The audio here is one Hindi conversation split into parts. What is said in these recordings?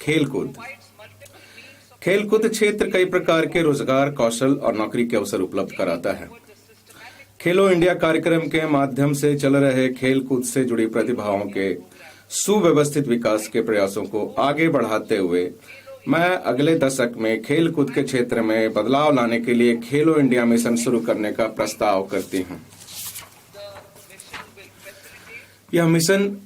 खेलकूद। खेलकूद क्षेत्र कई प्रकार के रोजगार, कौशल और नौकरी के अवसर उपलब्ध कराता है। खेलो इंडिया कार्यक्रम के माध्यम से चल रहे खेलकूद से जुड़ी प्रतिभाओं के सुव्यवस्थित विकास के प्रयासों को आगे बढ़ाते हुए मैं अगले दशक में खेलकूद के क्षेत्र में बदलाव लाने के लिए खेलो इंडिया मिशन शुरू करने का प्रस्ताव करती हूं। यह मिशन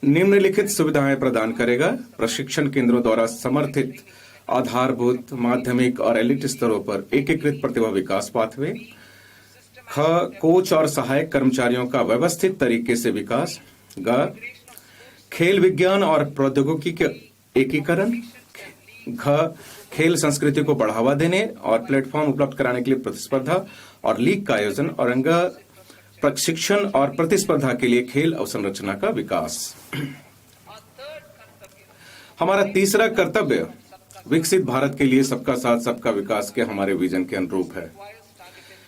निम्नलिखित सुविधाएं प्रदान करेगा: प्रशिक्षण केंद्रों द्वारा समर्थित आधारभूत, माध्यमिक और एलिट स्तरों पर एकीकृत प्रतिभा विकास पाथवे। ख, कोच और सहायक कर्मचारियों का व्यवस्थित तरीके से विकास। ग, खेल विज्ञान और प्रौद्योगिकी के एकीकरण। घ, खेल संस्कृति को बढ़ावा देने और प्लेटफॉर्म उपलब्ध कराने के लिए प्रतिस्पर्धा और लीग का आयोजन। और अंग, प्रशिक्षण और प्रतिस्पर्धा के लिए खेल अवसंरचना का विकास। हमारा तीसरा कर्तव्य विकसित भारत के लिए सबका साथ सबका विकास के हमारे विजन के अनुरूप है।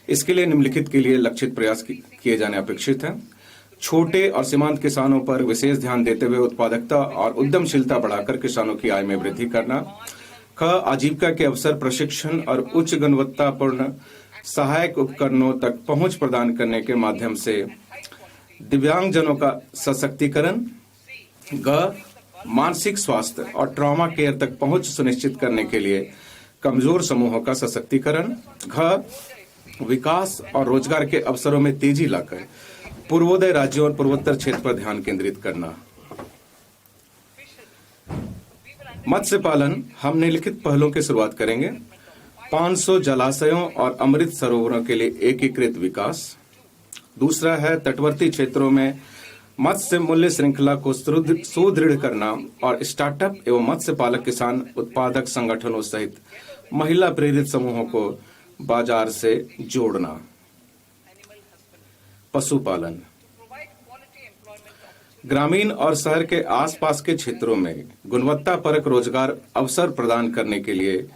इसके लिए निम्नलिखित के लिए लक्षित प्रयास किए जाने अपेक्षित हैं: छोटे और सीमांत किसानों पर विशेष ध्यान देते हुए उत्पादकता और उद्यमशीलता बढ़ाकर किसानों की आय में वृद्धि करना। ख, आजीविका के अवसर, प्रशिक्षण और उच्च गुणवत्तापूर्ण सहायक उपकरणों तक पहुंच प्रदान करने के माध्यम से दिव्यांगजनों का सशक्तिकरण। ग, मानसिक स्वास्थ्य और ट्रॉमा केयर तक पहुंच सुनिश्चित करने के लिए कमजोर समूहों का सशक्तिकरण। घ, विकास और रोजगार के अवसरों में तेजी लाकर पूर्वोदय राज्यों और पूर्वोत्तर क्षेत्र पर ध्यान केंद्रित करना। मत्स्य पालन, हम निम्नलिखित पहलों की शुरुआत करेंगे: 500 जलाशयों और अमृत सरोवरों के लिए एकीकृत विकास। दूसरा है तटवर्ती क्षेत्रों में मत्स्य मूल्य श्रृंखला को सुदृढ़ करना और स्टार्टअप एवं मत्स्य पालक किसान उत्पादक संगठनों सहित महिला प्रेरित समूहों को बाजार से जोड़ना। पशुपालन, ग्रामीण और शहर के आसपास के क्षेत्रों में गुणवत्तापरक रोजगार अवसर प्रदान करने के लिए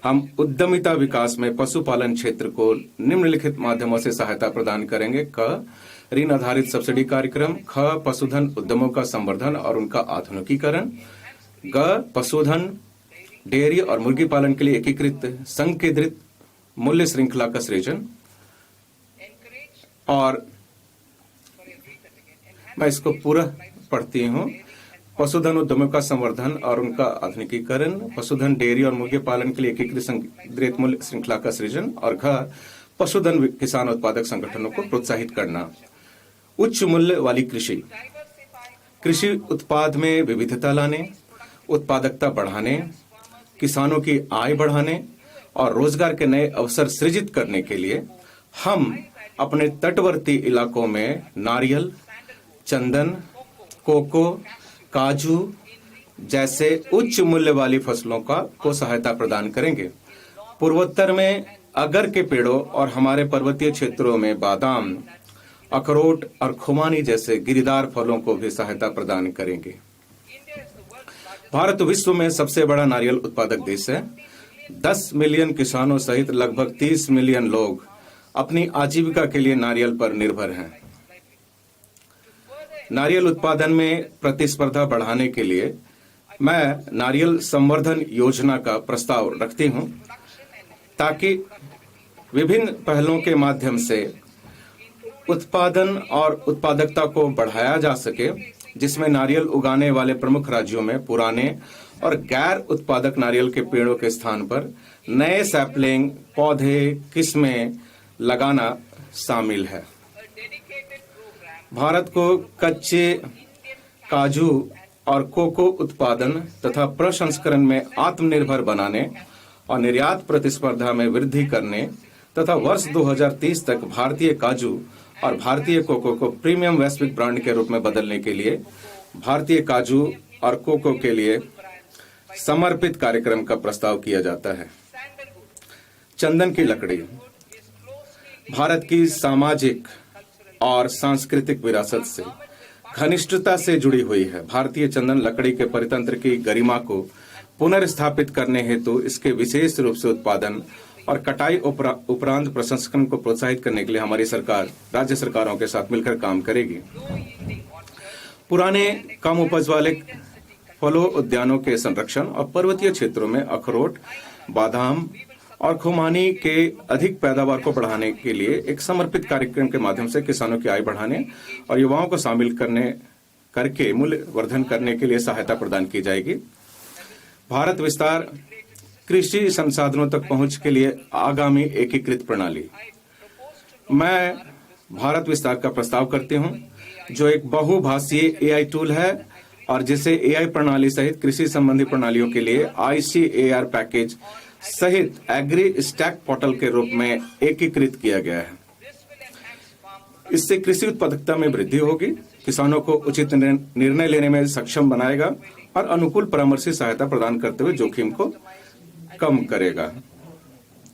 हम उद्यमिता विकास में पशुपालन क्षेत्र को निम्नलिखित माध्यमों से सहायता प्रदान करेंगे: क, ऋण आधारित सब्सिडी कार्यक्रम। ख, पशुधन उद्यमों का संवर्धन और उनका आधुनिकीकरण। ग, पशुधन, डेयरी और मुर्गी पालन के लिए एकीकृत संकेंद्रित मूल्य श्रृंखला का सृजन। और मैं इसको पूरा पढ़ती हूँ: पशुधन उद्यमों का संवर्धन और उनका आधुनिकीकरण, पशुधन, डेयरी और मुर्गी पालन के लिए एकीकृत संकेंद्रित मूल्य श्रृंखला का सृजन। और घ, पशुधन किसान उत्पादक संगठनों को प्रोत्साहित करना। उच्च मूल्य वाली कृषि, कृषि उत्पाद में विविधता लाने, उत्पादकता बढ़ाने, किसानों की आय बढ़ाने और रोजगार के नए अवसर सृजित करने के लिए हम अपने तटवर्ती इलाकों में नारियल, चंदन, कोको, काजू जैसे उच्च मूल्य वाली फसलों को सहायता प्रदान करेंगे। पूर्वोत्तर में अगर के पेड़ों और हमारे पर्वतीय क्षेत्रों में बादाम, अखरोट और खुमानी जैसे गिरीदार फलों को भी सहायता प्रदान करेंगे। भारत विश्व में सबसे बड़ा नारियल उत्पादक देश है। 10 मिलियन किसानों सहित लगभग 30 मिलियन लोग अपनी आजीविका के लिए नारियल पर निर्भर हैं। नारियल उत्पादन में प्रतिस्पर्धा बढ़ाने के लिए मैं नारियल संवर्धन योजना का प्रस्ताव रखती हूं, ताकि विभिन्न पहलों के माध्यम से उत्पादन और उत्पादकता को बढ़ाया जा सके, जिसमें नारियल उगाने वाले प्रमुख राज्यों में पुराने और गैर उत्पादक नारियल के पेड़ों के स्थान पर नए सैपलिंग, पौधे, किस्में लगाना शामिल है। भारत को कच्चे काजू और कोको उत्पादन तथा प्रसंस्करण में आत्मनिर्भर बनाने और निर्यात प्रतिस्पर्धा में वृद्धि करने तथा वर्ष 2030 तक भारतीय काजू और भारतीय कोको को प्रीमियम वैश्विक ब्रांड के रूप में बदलने के लिए भारतीय काजू और कोको के लिए समर्पित कार्यक्रम का प्रस्ताव किया जाता है। चंदन की लकड़ी भारत की सामाजिक और सांस्कृतिक विरासत से घनिष्ठता से जुड़ी हुई है। भारतीय चंदन लकड़ी के परितंत्र की गरिमा को पुनर्स्थापित करने हेतु इसके विशेष रूप से उत्पादन और कटाई उपरांत प्रसंस्करण को प्रोत्साहित करने के लिए हमारी सरकार राज्य सरकारों के साथ मिलकर काम करेगी। पुराने कम उपज वाले फलों उद्यानों के संरक्षण और पर्वतीय क्षेत्रों में अखरोट, बादाम और खुमानी के अधिक पैदावार को बढ़ाने के लिए एक समर्पित कार्यक्रम के माध्यम से किसानों की आय बढ़ाने और युवाओं को शामिल करके मूल्य वर्धन करने के लिए सहायता प्रदान की जाएगी। भारत विस्तार कृषि संसाधनों तक पहुंच के लिए आगामी एकीकृत प्रणाली। मैं भारत विस्तार का प्रस्ताव करती हूं, जो एक बहुभाषीय एआई टूल है और जिसे एआई प्रणाली सहित कृषि संबंधी प्रणालियों के लिए ICAR पैकेज सहित एग्री स्टैक पोर्टल के रूप में एकीकृत किया गया है। इससे कृषि उत्पादकता में वृद्धि होगी, किसानों को उचित निर्णय लेने में सक्षम बनाएगा और अनुकूल परामर्शी सहायता प्रदान करते हुए जोखिम को कम करेगा।